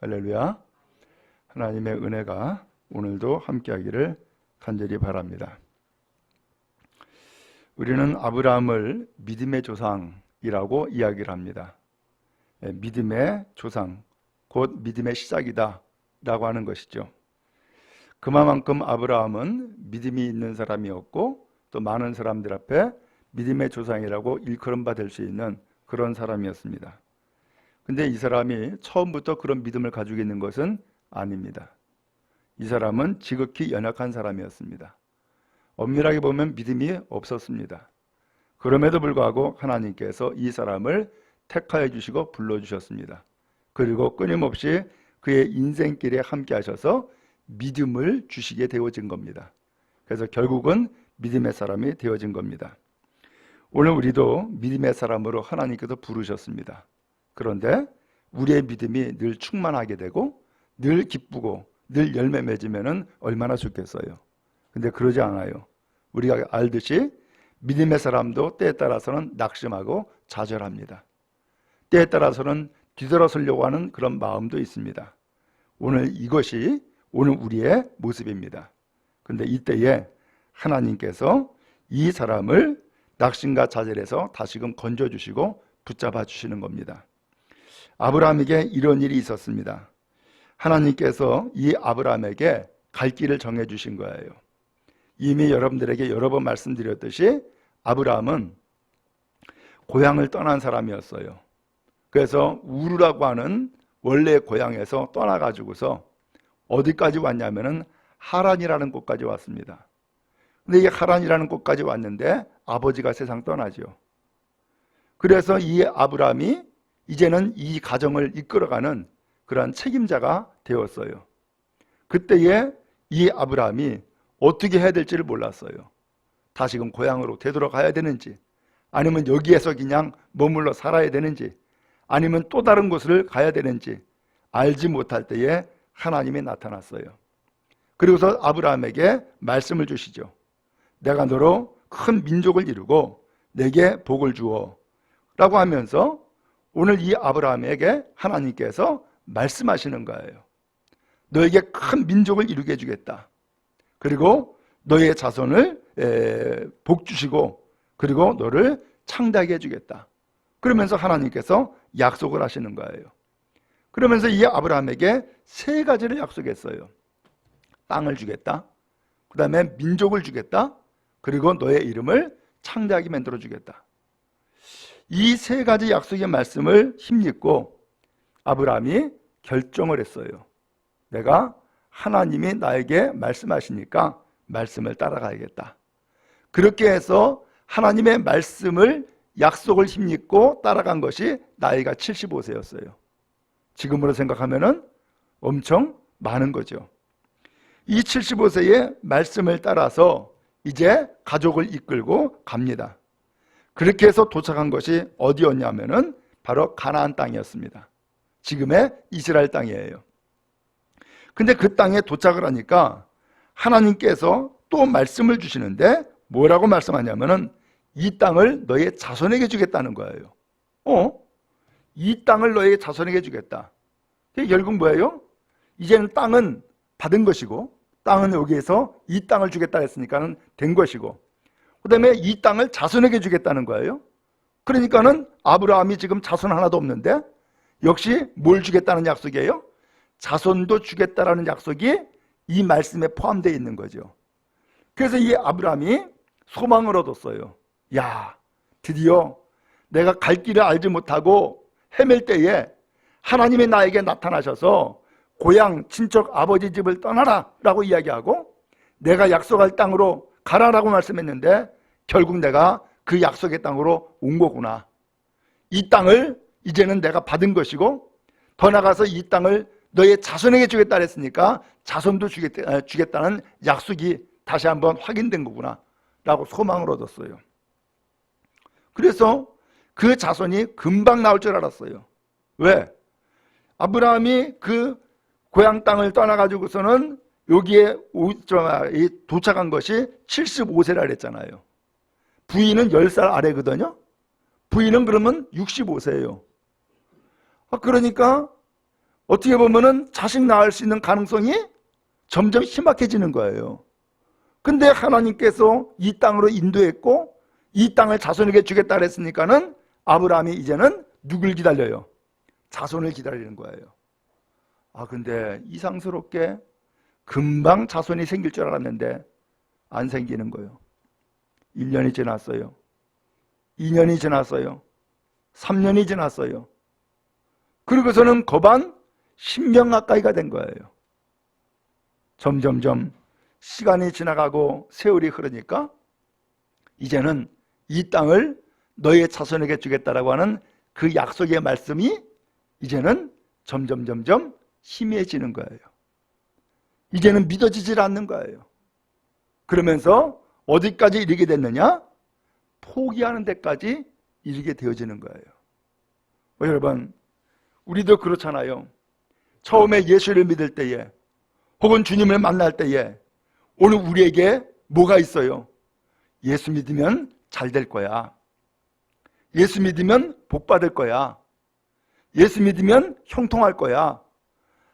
할렐루야. 하나님의 은혜가 오늘도 함께하기를 간절히 바랍니다. 우리는 아브라함을 믿음의 조상이라고 이야기를 합니다. 믿음의 조상, 곧 믿음의 시작이다 라고 하는 것이죠. 그만큼 아브라함은 믿음이 있는 사람이었고 또 많은 사람들 앞에 믿음의 조상이라고 일컬음 받을 수 있는 그런 사람이었습니다. 근데 이 사람이 처음부터 그런 믿음을 가지고 있는 것은 아닙니다. 이 사람은 지극히 연약한 사람이었습니다. 엄밀하게 보면 믿음이 없었습니다. 그럼에도 불구하고 하나님께서 이 사람을 택하여 주시고 불러주셨습니다. 그리고 끊임없이 그의 인생길에 함께 하셔서 믿음을 주시게 되어진 겁니다. 그래서 결국은 믿음의 사람이 되어진 겁니다. 오늘 우리도 믿음의 사람으로 하나님께서 부르셨습니다. 그런데 우리의 믿음이 늘 충만하게 되고 늘 기쁘고 늘 열매 맺으면 얼마나 좋겠어요. 근데 그러지 않아요. 우리가 알듯이 믿음의 사람도 때에 따라서는 낙심하고 좌절합니다. 때에 따라서는 뒤돌아서려고 하는 그런 마음도 있습니다. 오늘 이것이 오늘 우리의 모습입니다. 근데 이때에 하나님께서 이 사람을 낙심과 좌절에서 다시금 건져주시고 붙잡아 주시는 겁니다. 아브라함에게 이런 일이 있었습니다. 하나님께서 이 아브라함에게 갈 길을 정해 주신 거예요. 이미 여러분들에게 여러 번 말씀드렸듯이 아브라함은 고향을 떠난 사람이었어요. 그래서 우르라고 하는 원래 고향에서 떠나가지고서 어디까지 왔냐면은 하란이라는 곳까지 왔습니다. 근데 이 하란이라는 곳까지 왔는데 아버지가 세상 떠나죠. 그래서 이 아브라함이 이제는 이 가정을 이끌어가는 그러한 책임자가 되었어요. 그때에 이 아브라함이 어떻게 해야 될지를 몰랐어요. 다시금 고향으로 되돌아가야 되는지, 아니면 여기에서 그냥 머물러 살아야 되는지, 아니면 또 다른 곳을 가야 되는지 알지 못할 때에 하나님이 나타났어요. 그리고서 아브라함에게 말씀을 주시죠. 내가 너로 큰 민족을 이루고 내게 복을 주어 라고 하면서 오늘 이 아브라함에게 하나님께서 말씀하시는 거예요. 너에게 큰 민족을 이루게 해주겠다. 그리고 너의 자손을 복 주시고 그리고 너를 창대하게 해주겠다. 그러면서 하나님께서 약속을 하시는 거예요. 그러면서 이 아브라함에게 세 가지를 약속했어요. 땅을 주겠다. 그 다음에 민족을 주겠다. 그리고 너의 이름을 창대하게 만들어 주겠다. 이 세 가지 약속의 말씀을 힘입고 아브라함이 결정을 했어요. 내가 하나님이 나에게 말씀하시니까 말씀을 따라가야겠다. 그렇게 해서 하나님의 말씀을 약속을 힘입고 따라간 것이 나이가 75세였어요. 지금으로 생각하면 엄청 많은 거죠. 이 75세의 말씀을 따라서 이제 가족을 이끌고 갑니다. 그렇게 해서 도착한 것이 어디였냐면은 바로 가나안 땅이었습니다. 지금의 이스라엘 땅이에요. 근데 그 땅에 도착을 하니까 하나님께서 또 말씀을 주시는데 뭐라고 말씀하냐면은 이 땅을 너의 자손에게 주겠다는 거예요. 이 땅을 너의 자손에게 주겠다. 결국 뭐예요? 이제는 땅은 받은 것이고 땅은 여기에서 이 땅을 주겠다 했으니까는 된 것이고 그 다음에 이 땅을 자손에게 주겠다는 거예요. 그러니까는 아브라함이 지금 자손 하나도 없는데 역시 뭘 주겠다는 약속이에요? 자손도 주겠다라는 약속이 이 말씀에 포함되어 있는 거죠. 그래서 이 아브라함이 소망을 얻었어요. 야, 드디어 내가 갈 길을 알지 못하고 헤맬 때에 하나님이 나에게 나타나셔서 고향 친척 아버지 집을 떠나라 라고 이야기하고 내가 약속할 땅으로 가라라고 말씀했는데 결국 내가 그 약속의 땅으로 온 거구나. 이 땅을 이제는 내가 받은 것이고 더 나아가서 이 땅을 너의 자손에게 주겠다 했으니까 자손도 주겠다는 약속이 다시 한번 확인된 거구나 라고 소망을 얻었어요. 그래서 그 자손이 금방 나올 줄 알았어요. 왜? 아브라함이 그 고향 땅을 떠나가지고서는 여기에 도착한 것이 75세라 그랬잖아요. 부인은 10살 아래거든요. 부인은 그러면 65세예요. 그러니까 어떻게 보면은 자식 낳을 수 있는 가능성이 점점 희박해지는 거예요. 근데 하나님께서 이 땅으로 인도했고 이 땅을 자손에게 주겠다 그랬으니까는 아브라함이 이제는 누굴 기다려요? 자손을 기다리는 거예요. 근데 이상스럽게 금방 자손이 생길 줄 알았는데 안 생기는 거예요. 1년이 지났어요. 2년이 지났어요. 3년이 지났어요. 그리고서는 거반 10년 가까이가 된 거예요. 점점점 시간이 지나가고 세월이 흐르니까 이제는 이 땅을 너의 자손에게 주겠다라고 하는 그 약속의 말씀이 이제는 점점 희미해지는 거예요. 이제는 믿어지질 않는 거예요. 그러면서 어디까지 이르게 됐느냐? 포기하는 데까지 이르게 되어지는 거예요. 여러분, 우리도 그렇잖아요. 처음에 예수를 믿을 때에 혹은 주님을 만날 때에 오늘 우리에게 뭐가 있어요? 예수 믿으면 잘 될 거야. 예수 믿으면 복 받을 거야. 예수 믿으면 형통할 거야.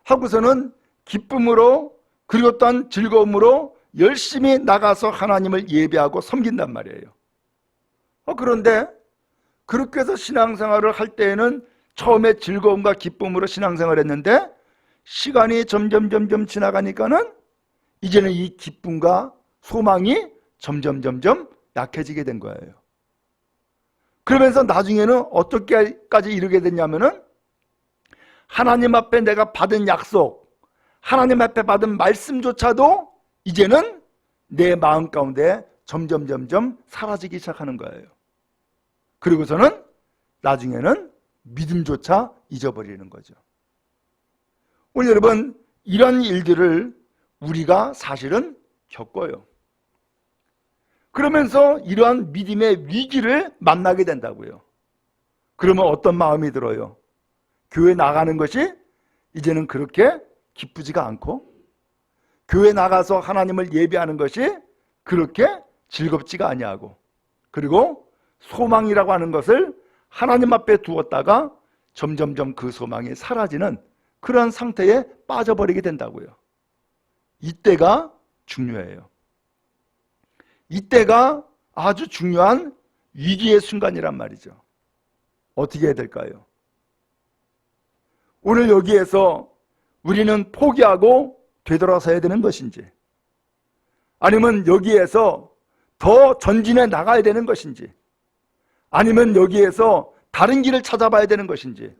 하고서는 기쁨으로 그리고 또한 즐거움으로 열심히 나가서 하나님을 예배하고 섬긴단 말이에요. 그런데 그렇게 해서 신앙생활을 할 때에는 처음에 즐거움과 기쁨으로 신앙생활을 했는데 시간이 점점 지나가니까는 이제는 이 기쁨과 소망이 점점 약해지게 된 거예요. 그러면서 나중에는 어떻게까지 이르게 됐냐면은 하나님 앞에 내가 받은 약속, 하나님 앞에 받은 말씀조차도 이제는 내 마음 가운데 점점 사라지기 시작하는 거예요. 그리고서는 나중에는 믿음조차 잊어버리는 거죠. 오늘 여러분, 이런 일들을 우리가 사실은 겪어요. 그러면서 이러한 믿음의 위기를 만나게 된다고요. 그러면 어떤 마음이 들어요? 교회 나가는 것이 이제는 그렇게 기쁘지가 않고, 교회 나가서 하나님을 예배하는 것이 그렇게 즐겁지가 아니하고, 그리고 소망이라고 하는 것을 하나님 앞에 두었다가 점점 그 소망이 사라지는 그런 상태에 빠져버리게 된다고요. 이때가 중요해요. 이때가 아주 중요한 위기의 순간이란 말이죠. 어떻게 해야 될까요? 오늘 여기에서 우리는 포기하고 되돌아서야 되는 것인지, 아니면 여기에서 더 전진해 나가야 되는 것인지, 아니면 여기에서 다른 길을 찾아봐야 되는 것인지,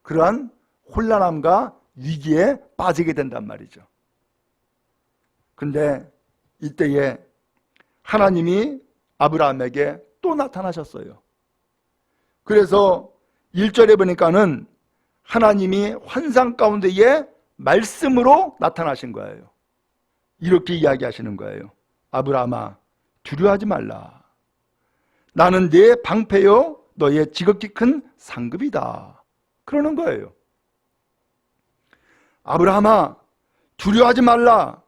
그러한 혼란함과 위기에 빠지게 된단 말이죠. 근데 이때에 하나님이 아브라함에게 또 나타나셨어요. 그래서 1절에 보니까는 하나님이 환상 가운데에 말씀으로 나타나신 거예요. 이렇게 이야기하시는 거예요. 아브라함아, 두려워하지 말라. 나는 네 방패요 너의 지극히 큰 상급이다. 그러는 거예요. 아브라함아, 두려워하지 말라.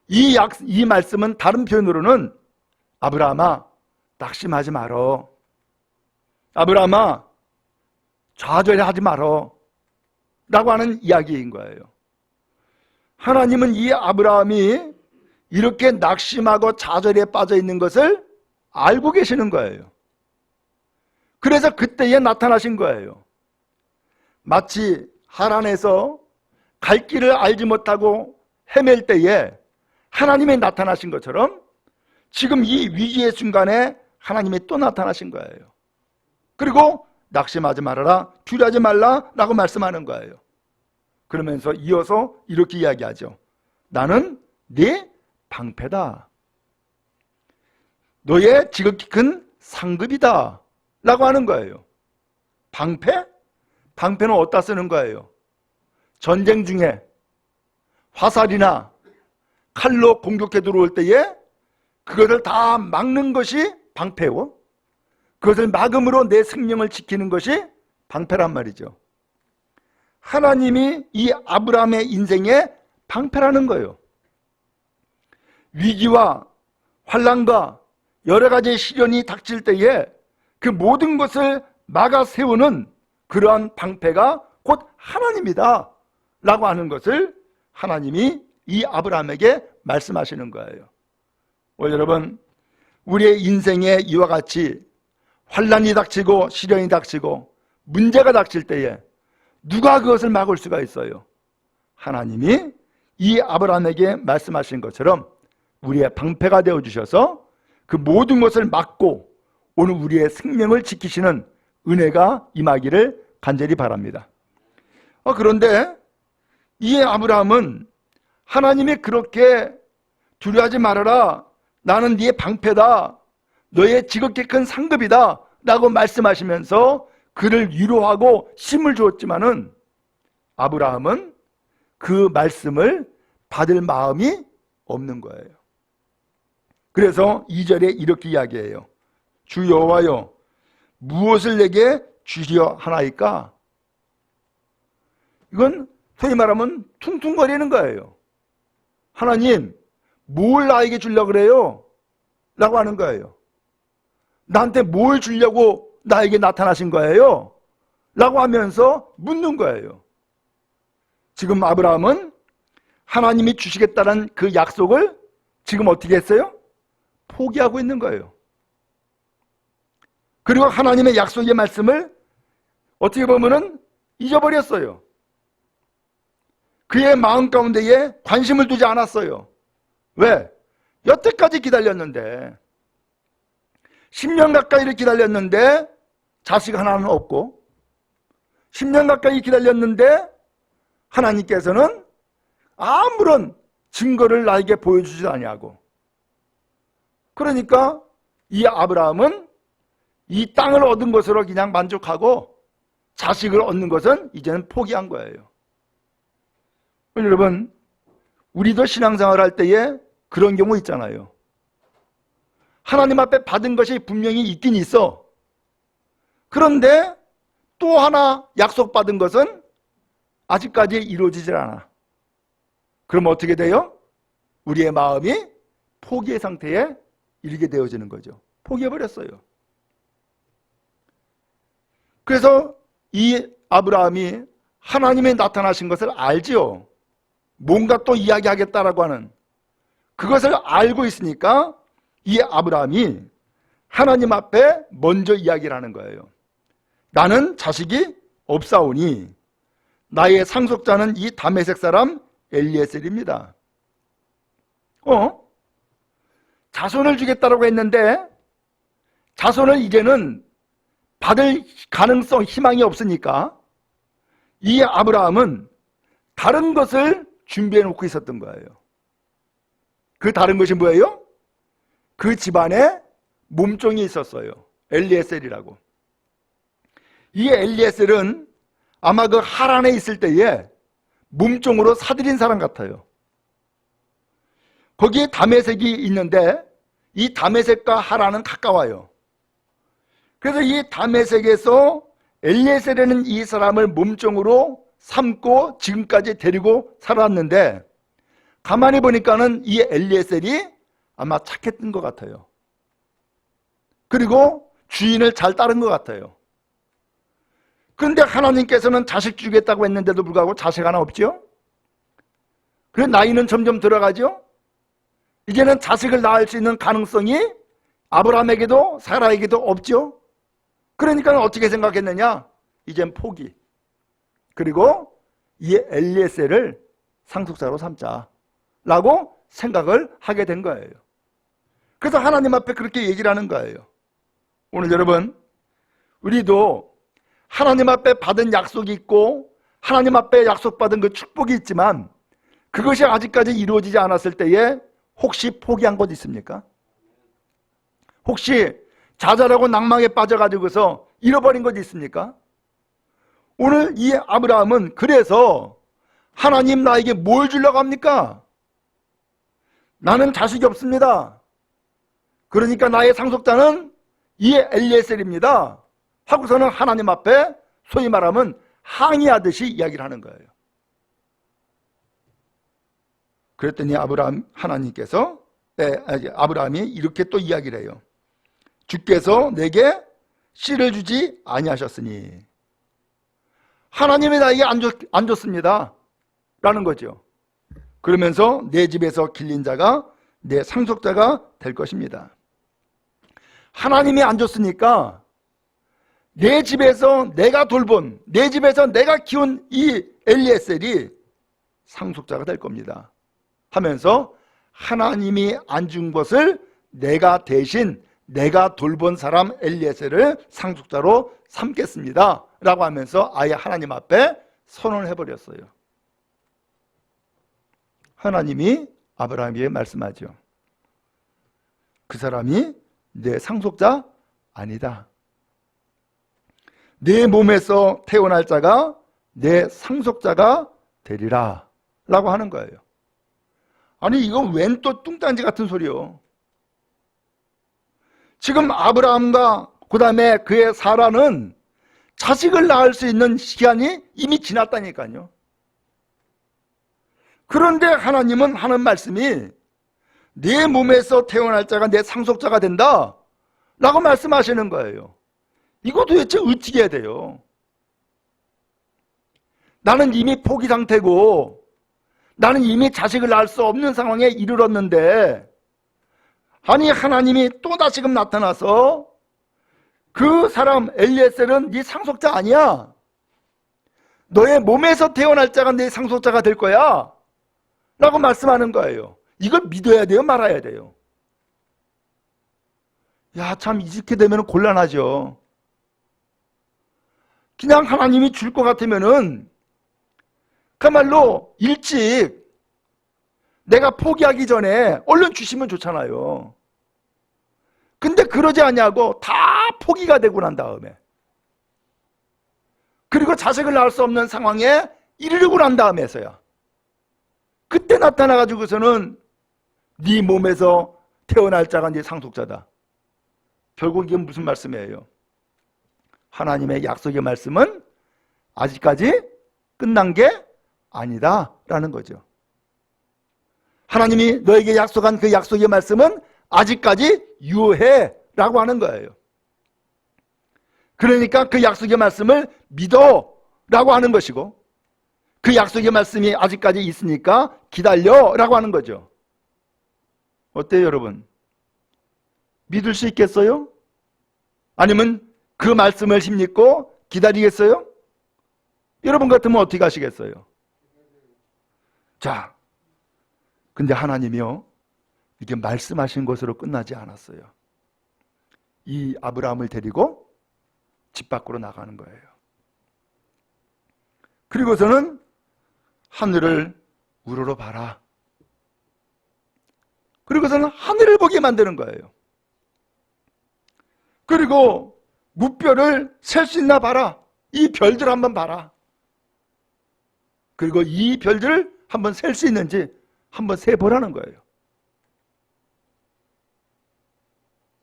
이 말씀은 다른 표현으로는 아브라함아, 낙심하지 말어. 아브라함아, 좌절하지 말어. 라고 하는 이야기인 거예요. 하나님은 이 아브라함이 이렇게 낙심하고 좌절에 빠져 있는 것을 알고 계시는 거예요. 그래서 그때에 나타나신 거예요. 마치 하란에서 갈 길을 알지 못하고 헤맬 때에 하나님이 나타나신 것처럼 지금 이 위기의 순간에 하나님이 또 나타나신 거예요. 그리고 낙심하지 말아라, 두려워하지 말라 라고 말씀하는 거예요. 그러면서 이어서 이렇게 이야기하죠. 나는 네 방패다. 너의 지극히 큰 상급이다 라고 하는 거예요. 방패? 방패는 어디다 쓰는 거예요? 전쟁 중에 화살이나 칼로 공격해 들어올 때에 그것을 다 막는 것이 방패고, 그것을 막음으로 내 생명을 지키는 것이 방패란 말이죠. 하나님이 이 아브라함의 인생에 방패라는 거예요. 위기와 환난과 여러 가지 시련이 닥칠 때에 그 모든 것을 막아 세우는 그러한 방패가 곧 하나님이다 라고 하는 것을 하나님이 이 아브라함에게 말씀하시는 거예요. 오늘 여러분, 우리의 인생에 이와 같이 환난이 닥치고 시련이 닥치고 문제가 닥칠 때에 누가 그것을 막을 수가 있어요? 하나님이 이 아브라함에게 말씀하신 것처럼 우리의 방패가 되어주셔서 그 모든 것을 막고 오늘 우리의 생명을 지키시는 은혜가 임하기를 간절히 바랍니다. 그런데 이 아브라함은 하나님이 그렇게 두려워하지 말아라, 나는 네의 방패다, 너의 지극히 큰 상급이다 라고 말씀하시면서 그를 위로하고 힘을 주었지만은 아브라함은 그 말씀을 받을 마음이 없는 거예요. 그래서 2절에 이렇게 이야기해요. 주 여호와여, 무엇을 내게 주려 하나이까? 이건 소위 말하면 퉁퉁거리는 거예요. 하나님, 뭘 나에게 주려고 그래요? 라고 하는 거예요. 나한테 뭘 주려고 나에게 나타나신 거예요? 라고 하면서 묻는 거예요. 지금 아브라함은 하나님이 주시겠다는 그 약속을 지금 어떻게 했어요? 포기하고 있는 거예요. 그리고 하나님의 약속의 말씀을 어떻게 보면은 잊어버렸어요. 그의 마음 가운데에 관심을 두지 않았어요. 왜? 여태까지 기다렸는데 10년 가까이를 기다렸는데 자식 하나는 없고 10년 가까이 기다렸는데 하나님께서는 아무런 증거를 나에게 보여주지도 아니하고, 그러니까 이 아브라함은 이 땅을 얻은 것으로 그냥 만족하고 자식을 얻는 것은 이제는 포기한 거예요. 여러분, 우리도 신앙생활 할 때에 그런 경우 있잖아요. 하나님 앞에 받은 것이 분명히 있긴 있어. 그런데 또 하나 약속받은 것은 아직까지 이루어지질 않아. 그럼 어떻게 돼요? 우리의 마음이 포기의 상태에 이르게 되어지는 거죠. 포기해버렸어요. 그래서 이 아브라함이 하나님이 나타나신 것을 알지요. 뭔가 또 이야기하겠다라고 하는 그것을 알고 있으니까 이 아브라함이 하나님 앞에 먼저 이야기를 하는 거예요. 나는 자식이 없사오니 나의 상속자는 이 다메섹 사람 엘리에셀입니다. 자손을 주겠다라고 했는데 자손을 이제는 받을 가능성, 희망이 없으니까 이 아브라함은 다른 것을 준비해 놓고 있었던 거예요. 그 다른 것이 뭐예요? 그 집안에 몸종이 있었어요. 엘리에셀이라고. 이 엘리에셀은 아마 그 하란에 있을 때에 몸종으로 사들인 사람 같아요. 거기에 다메섹이 있는데 이 다메섹과 하란은 가까워요. 그래서 이 다메섹에서 엘리에셀이라는 이 사람을 몸종으로 삼고 지금까지 데리고 살았는데 가만히 보니까는 이 엘리에셀이 아마 착했던 것 같아요. 그리고 주인을 잘 따른 것 같아요. 그런데 하나님께서는 자식 주겠다고 했는데도 불구하고 자식 하나 없죠? 그래서 나이는 점점 들어가죠? 이제는 자식을 낳을 수 있는 가능성이 아브라함에게도 사라에게도 없죠? 그러니까 어떻게 생각했느냐? 이젠 포기. 그리고 이 엘리에셀을 상속자로 삼자라고 생각을 하게 된 거예요. 그래서 하나님 앞에 그렇게 얘기를 하는 거예요. 오늘 여러분, 우리도 하나님 앞에 받은 약속이 있고 하나님 앞에 약속받은 그 축복이 있지만 그것이 아직까지 이루어지지 않았을 때에 혹시 포기한 것 있습니까? 혹시 좌절하고 낭망에 빠져가지고서 잃어버린 것 있습니까? 오늘 이 아브라함은 그래서 하나님 나에게 뭘 주려고 합니까? 나는 자식이 없습니다. 그러니까 나의 상속자는 이 엘리에셀입니다. 하고서는 하나님 앞에 소위 말하면 항의하듯이 이야기를 하는 거예요. 그랬더니 아브라함이 이렇게 또 이야기를 해요. 주께서 내게 씨를 주지 아니하셨으니, 하나님이 나에게 안 줬습니다 라는 거죠. 그러면서 내 집에서 길린 자가 내 상속자가 될 것입니다. 하나님이 안 줬으니까 내 집에서 내가 돌본, 내 집에서 내가 키운 이 엘리에셀이 상속자가 될 겁니다 하면서 하나님이 안 준 것을 내가 대신 내가 돌본 사람 엘리에셀을 상속자로 삼겠습니다 라고 하면서 아예 하나님 앞에 선언을 해버렸어요. 하나님이 아브라함에게 말씀하죠. 그 사람이 내 상속자 아니다. 내 몸에서 태어날 자가 내 상속자가 되리라 라고 하는 거예요. 아니, 이건 웬 또 뚱딴지 같은 소리요. 지금 아브라함과 그 다음에 그의 사라는 자식을 낳을 수 있는 시간이 이미 지났다니까요. 그런데 하나님은 하는 말씀이 내 몸에서 태어날 자가 내 상속자가 된다 라고 말씀하시는 거예요. 이거 도대체 어찌 해야 돼요? 나는 이미 포기 상태고 나는 이미 자식을 낳을 수 없는 상황에 이르렀는데, 아니 하나님이 또 다시금 나타나서 그 사람 엘리에셀은 네 상속자 아니야, 너의 몸에서 태어날 자가 네 상속자가 될 거야 라고 말씀하는 거예요. 이걸 믿어야 돼요, 말아야 돼요? 야, 참 이렇게 되면 곤란하죠. 그냥 하나님이 줄 것 같으면은 그야말로 일찍 내가 포기하기 전에 얼른 주시면 좋잖아요. 근데 그러지 않냐고 다 포기가 되고 난 다음에, 그리고 자식을 낳을 수 없는 상황에 이르고 난 다음에서야 그때 나타나가지고서는 네 몸에서 태어날 자가 네 상속자다. 결국 이게 무슨 말씀이에요? 하나님의 약속의 말씀은 아직까지 끝난 게 아니다 라는 거죠. 하나님이 너에게 약속한 그 약속의 말씀은 아직까지 유효해 라고 하는 거예요. 그러니까 그 약속의 말씀을 믿어 라고 하는 것이고, 그 약속의 말씀이 아직까지 있으니까 기다려 라고 하는 거죠. 어때요, 여러분? 믿을 수 있겠어요? 아니면 그 말씀을 힘입고 기다리겠어요? 여러분 같으면 어떻게 하시겠어요? 자, 근데 하나님이요, 이렇게 말씀하신 것으로 끝나지 않았어요. 이 아브라함을 데리고 집 밖으로 나가는 거예요. 그리고서는 하늘을 우러러 봐라. 그리고서는 하늘을 보게 만드는 거예요. 그리고 무별을 셀 수 있나 봐라. 이 별들 한번 봐라. 그리고 이 별들을 한번 셀 수 있는지 한번 세보라는 거예요.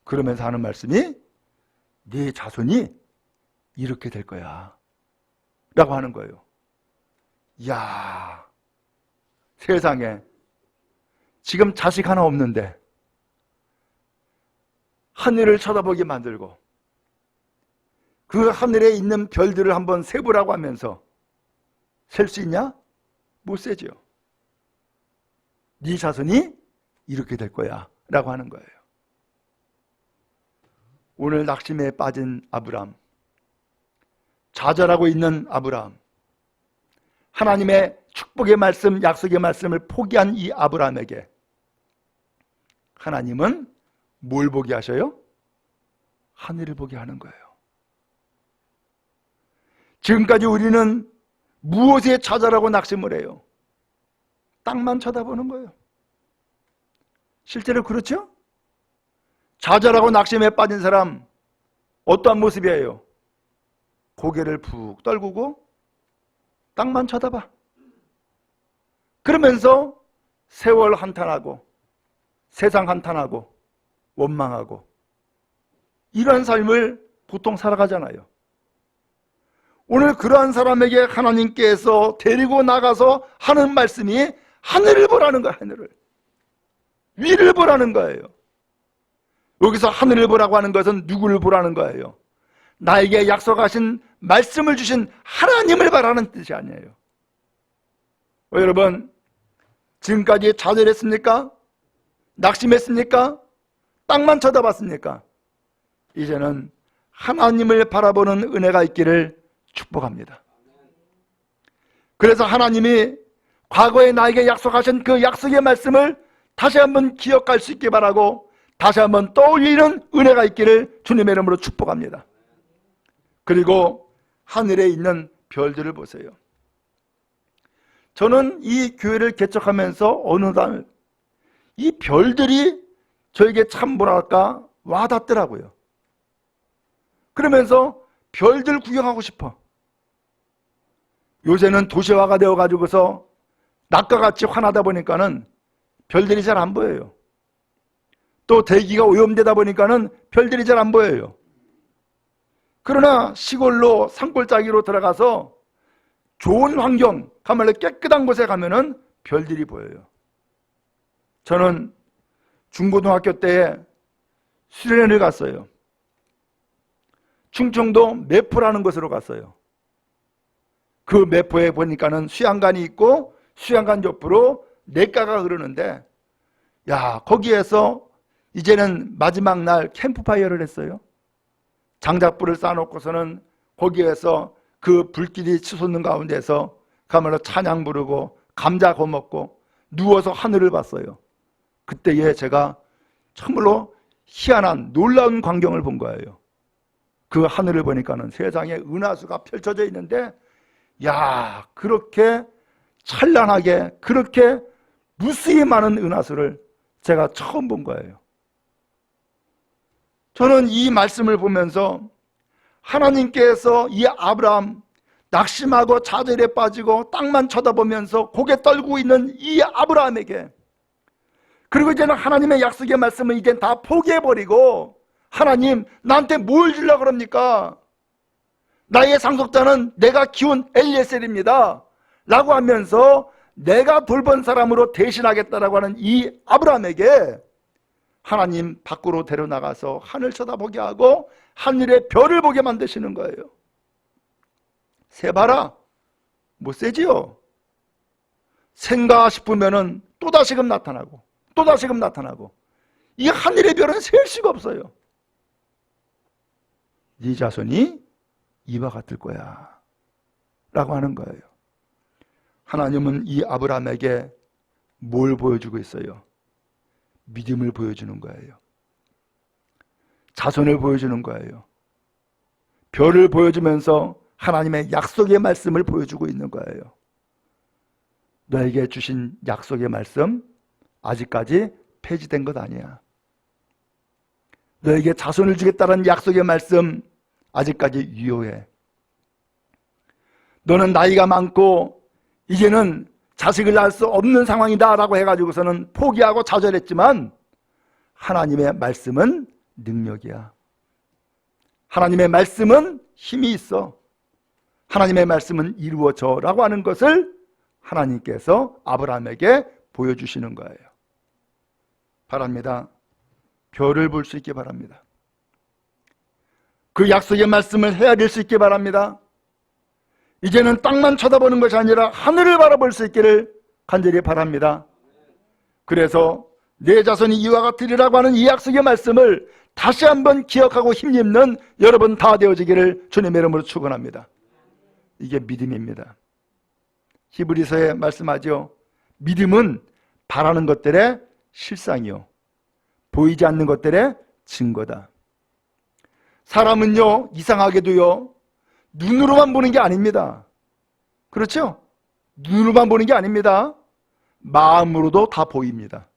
그러면서 하는 말씀이 네 자손이 이렇게 될 거야 라고 하는 거예요. 이야, 세상에 지금 자식 하나 없는데 하늘을 쳐다보게 만들고 그 하늘에 있는 별들을 한번 세보라고 하면서 셀 수 있냐? 못 세죠. 네 자손이 이렇게 될 거야 라고 하는 거예요. 오늘 낙심에 빠진 아브라함, 좌절하고 있는 아브라함, 하나님의 축복의 말씀, 약속의 말씀을 포기한 이 아브라함에게 하나님은 뭘 보게 하셔요? 하늘을 보게 하는 거예요. 지금까지 우리는 무엇에 좌절하고 낙심을 해요? 땅만 쳐다보는 거예요. 실제로 그렇죠? 좌절하고 낙심에 빠진 사람 어떠한 모습이에요? 고개를 푹 떨구고 땅만 쳐다봐. 그러면서 세월 한탄하고 세상 한탄하고 원망하고 이러한 삶을 보통 살아가잖아요. 오늘 그러한 사람에게 하나님께서 데리고 나가서 하는 말씀이 하늘을 보라는 거야. 하늘을. 위를 보라는 거예요. 여기서 하늘을 보라고 하는 것은 누구를 보라는 거예요? 나에게 약속하신 말씀을 주신 하나님을 바라는 뜻이 아니에요. 여러분, 지금까지 좌절했습니까? 낙심했습니까? 땅만 쳐다봤습니까? 이제는 하나님을 바라보는 은혜가 있기를 축복합니다. 그래서 하나님이 과거에 나에게 약속하신 그 약속의 말씀을 다시 한번 기억할 수 있게 바라고 다시 한번 떠올리는 은혜가 있기를 주님의 이름으로 축복합니다. 그리고 하늘에 있는 별들을 보세요. 저는 이 교회를 개척하면서 어느 날 이 별들이 저에게 참 뭐랄까 와닿더라고요. 그러면서 별들 구경하고 싶어. 요새는 도시화가 되어가지고서 낮과 같이 환하다 보니까는 별들이 잘 안 보여요. 또 대기가 오염되다 보니까는 별들이 잘 안 보여요. 그러나 시골로 산골짜기로 들어가서 좋은 환경, 가만히 깨끗한 곳에 가면은 별들이 보여요. 저는 중고등학교 때 수련회를 갔어요. 충청도 매포라는 곳으로 갔어요. 그 매포에 보니까는 수양관이 있고 수양관 옆으로 냇가가 흐르는데, 야, 거기에서 이제는 마지막 날 캠프파이어를 했어요. 장작불을 쌓아놓고서는 거기에서 그 불길이 치솟는 가운데서 가만히 찬양 부르고 감자 거먹고 누워서 하늘을 봤어요. 그때에 제가 참으로 희한한 놀라운 광경을 본 거예요. 그 하늘을 보니까는 세상에 은하수가 펼쳐져 있는데, 야, 그렇게 찬란하게 그렇게 무수히 많은 은하수를 제가 처음 본 거예요. 저는 이 말씀을 보면서 하나님께서 이 아브라함, 낙심하고 좌절에 빠지고 땅만 쳐다보면서 고개 떨고 있는 이 아브라함에게, 그리고 이제는 하나님의 약속의 말씀을 이제 다 포기해버리고, 하나님 나한테 뭘 주려고 그럽니까? 나의 상속자는 내가 키운 엘리에셀입니다 라고 하면서 내가 돌본 사람으로 대신하겠다라고 하는 이 아브라함에게 하나님 밖으로 데려나가서 하늘 쳐다보게 하고 하늘의 별을 보게 만드시는 거예요. 세봐라, 뭐 세지요? 센가 싶으면은 또다시금 나타나고 또다시금 나타나고, 이 하늘의 별은 셀 수가 없어요. 네 자손이 이와 같을 거야 라고 하는 거예요. 하나님은 이 아브라함에게 뭘 보여주고 있어요? 믿음을 보여주는 거예요. 자손을 보여주는 거예요. 별을 보여주면서 하나님의 약속의 말씀을 보여주고 있는 거예요. 너에게 주신 약속의 말씀 아직까지 폐지된 것 아니야. 너에게 자손을 주겠다는 약속의 말씀 아직까지 유효해. 너는 나이가 많고 이제는 자식을 낳을 수 없는 상황이다 라고 해가지고서는 포기하고 좌절했지만, 하나님의 말씀은 능력이야. 하나님의 말씀은 힘이 있어. 하나님의 말씀은 이루어져 라고 하는 것을 하나님께서 아브라함에게 보여주시는 거예요. 바랍니다. 별을 볼 수 있게 바랍니다. 그 약속의 말씀을 헤아릴 수 있게 바랍니다. 이제는 땅만 쳐다보는 것이 아니라 하늘을 바라볼 수 있기를 간절히 바랍니다. 그래서 내 자손이 이와 같으리라고 하는 이 약속의 말씀을 다시 한번 기억하고 힘입는 여러분 다 되어지기를 주님의 이름으로 축원합니다. 이게 믿음입니다. 히브리서에 말씀하죠. 믿음은 바라는 것들의 실상이요, 보이지 않는 것들의 증거다. 사람은요, 이상하게도요, 눈으로만 보는 게 아닙니다. 그렇죠? 눈으로만 보는 게 아닙니다. 마음으로도 다 보입니다.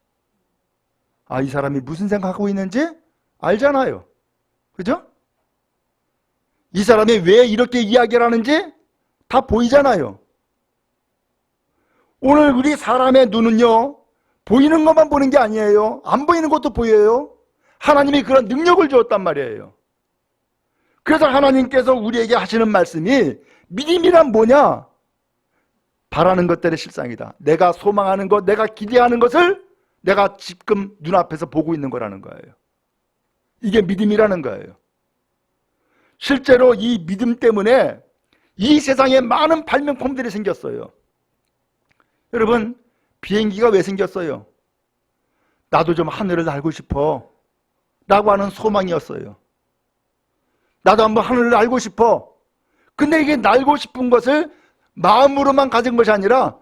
아, 이 사람이 무슨 생각하고 있는지 알잖아요. 그죠? 이 사람이 왜 이렇게 이야기를 하는지 다 보이잖아요. 오늘 우리 사람의 눈은요, 보이는 것만 보는 게 아니에요. 안 보이는 것도 보여요. 하나님이 그런 능력을 주었단 말이에요. 그래서 하나님께서 우리에게 하시는 말씀이, 믿음이란 뭐냐? 바라는 것들의 실상이다. 내가 소망하는 것, 내가 기대하는 것을 내가 지금 눈앞에서 보고 있는 거라는 거예요. 이게 믿음이라는 거예요. 실제로 이 믿음 때문에 이 세상에 많은 발명품들이 생겼어요. 여러분, 비행기가 왜 생겼어요? 나도 좀 하늘을 날고 싶어 라고 하는 소망이었어요. 나도 한번 하늘을 날고 싶어. 근데 이게 날고 싶은 것을 마음으로만 가진 것이 아니라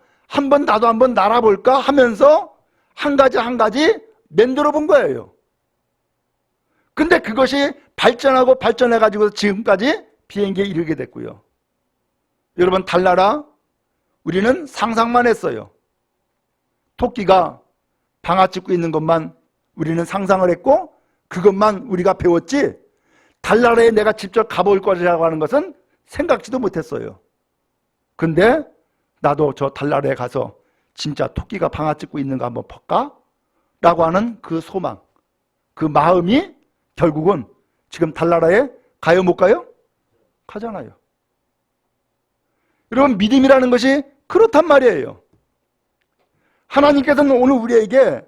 나도 한번 날아볼까 하면서 한 가지 만들어 본 거예요. 근데 그것이 발전하고 발전해가지고 지금까지 비행기에 이르게 됐고요. 여러분, 달나라 우리는 상상만 했어요. 토끼가 방아 찧고 있는 것만 우리는 상상을 했고 그것만 우리가 배웠지 달나라에 내가 직접 가볼 것이라고 하는 것은 생각지도 못했어요. 근데 나도 저 달나라에 가서 진짜 토끼가 방아 찧고 있는가 한번 볼까? 라고 하는 그 소망, 그 마음이 결국은 지금 달나라에 가요 못 가요? 가잖아요. 여러분, 믿음이라는 것이 그렇단 말이에요. 하나님께서는 오늘 우리에게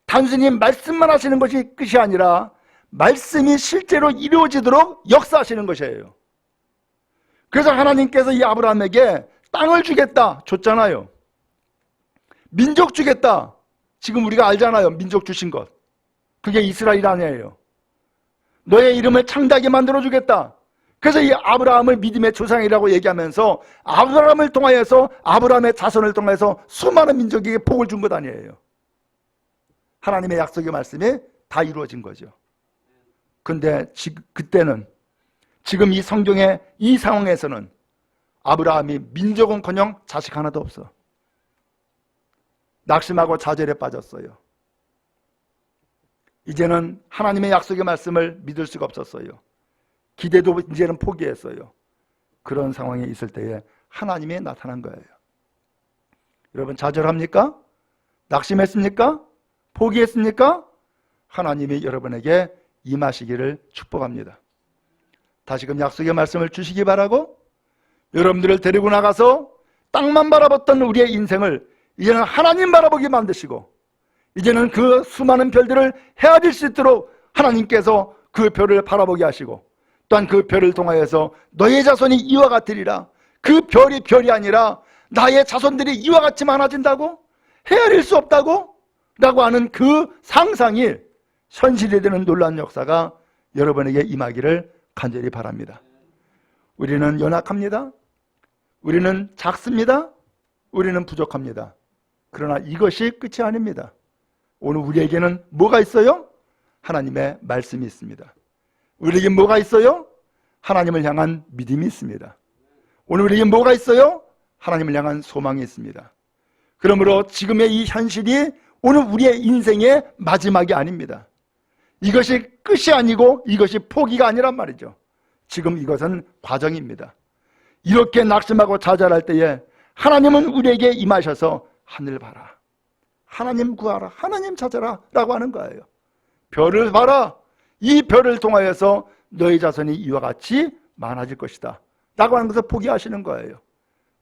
단순히 말씀만 하시는 것이 끝이 아니라 말씀이 실제로 이루어지도록 역사하시는 것이에요. 그래서 하나님께서 이 아브라함에게 땅을 주겠다 줬잖아요. 민족 주겠다. 지금 우리가 알잖아요. 민족 주신 것. 그게 이스라엘 아니에요. 너의 이름을 창대하게 만들어주겠다. 그래서 이 아브라함을 믿음의 조상이라고 얘기하면서 아브라함을 통하여서 아브라함의 자손을 통해서 수많은 민족에게 복을 준 것 아니에요. 하나님의 약속의 말씀이 다 이루어진 거죠. 근데 그때는 지금 이 성경의 이 상황에서는 아브라함이 민족은커녕 자식 하나도 없어. 낙심하고 좌절에 빠졌어요. 이제는 하나님의 약속의 말씀을 믿을 수가 없었어요. 기대도 이제는 포기했어요. 그런 상황에 있을 때에 하나님이 나타난 거예요. 여러분, 좌절합니까? 낙심했습니까? 포기했습니까? 하나님이 여러분에게 임하시기를 축복합니다. 다시금 약속의 말씀을 주시기 바라고 여러분들을 데리고 나가서 땅만 바라봤던 우리의 인생을 이제는 하나님 바라보게 만드시고 이제는 그 수많은 별들을 헤아릴 수 있도록 하나님께서 그 별을 바라보게 하시고 또한 그 별을 통하여서 너의 자손이 이와 같으리라. 그 별이 별이 아니라 나의 자손들이 이와 같이 많아진다고? 헤아릴 수 없다고? 라고 하는 그 상상이 현실이 되는 놀라운 역사가 여러분에게 임하기를 간절히 바랍니다. 우리는 연약합니다. 우리는 작습니다. 우리는 부족합니다. 그러나 이것이 끝이 아닙니다. 오늘 우리에게는 뭐가 있어요? 하나님의 말씀이 있습니다. 우리에게 뭐가 있어요? 하나님을 향한 믿음이 있습니다. 오늘 우리에게 뭐가 있어요? 하나님을 향한 소망이 있습니다. 그러므로 지금의 이 현실이 오늘 우리의 인생의 마지막이 아닙니다. 이것이 끝이 아니고 이것이 포기가 아니란 말이죠. 지금 이것은 과정입니다. 이렇게 낙심하고 좌절할 때에 하나님은 우리에게 임하셔서 하늘 봐라, 하나님 구하라, 하나님 찾아라 라고 하는 거예요. 별을 봐라. 이 별을 통하여서 너희 자손이 이와 같이 많아질 것이다 라고 하는 것을 포기하시는 거예요.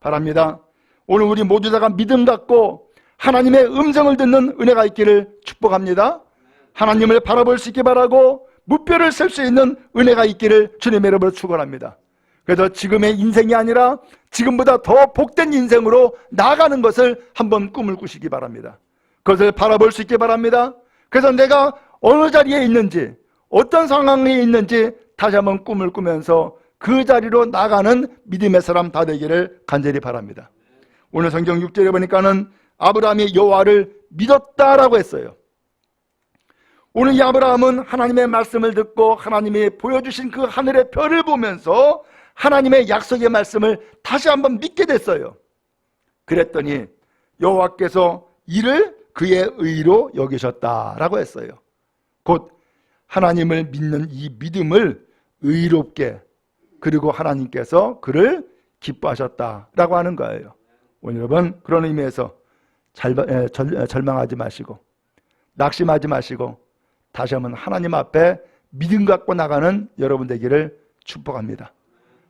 바랍니다. 오늘 우리 모두 다가 믿음 갖고 하나님의 음성을 듣는 은혜가 있기를 축복합니다. 하나님을 바라볼 수 있게 바라고 무뼈를 셀 수 있는 은혜가 있기를 주님의 이름으로 축원합니다. 그래서 지금의 인생이 아니라 지금보다 더 복된 인생으로 나아가는 것을 한번 꿈을 꾸시기 바랍니다. 그것을 바라볼 수 있게 바랍니다. 그래서 내가 어느 자리에 있는지 어떤 상황에 있는지 다시 한번 꿈을 꾸면서 그 자리로 나가는 믿음의 사람 다 되기를 간절히 바랍니다. 오늘 성경 6절에 보니까는 아브라함이 여호와를 믿었다라고 했어요. 오늘 이 아브라함은 하나님의 말씀을 듣고 하나님이 보여주신 그 하늘의 별을 보면서 하나님의 약속의 말씀을 다시 한번 믿게 됐어요. 그랬더니 여호와께서 이를 그의 의로 여기셨다라고 했어요. 곧 하나님을 믿는 이 믿음을 의롭게, 그리고 하나님께서 그를 기뻐하셨다라고 하는 거예요. 오늘 여러분, 그런 의미에서 절망하지 마시고 낙심하지 마시고 다시 한번 하나님 앞에 믿음 갖고 나가는 여러분 되기를 축복합니다.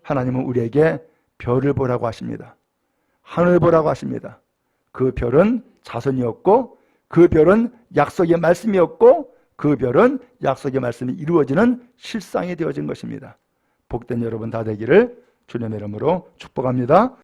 하나님은 우리에게 별을 보라고 하십니다. 하늘 보라고 하십니다. 그 별은 자손이었고 그 별은 약속의 말씀이었고 그 별은 약속의 말씀이 이루어지는 실상이 되어진 것입니다. 복된 여러분 다 되기를 주님의 이름으로 축복합니다.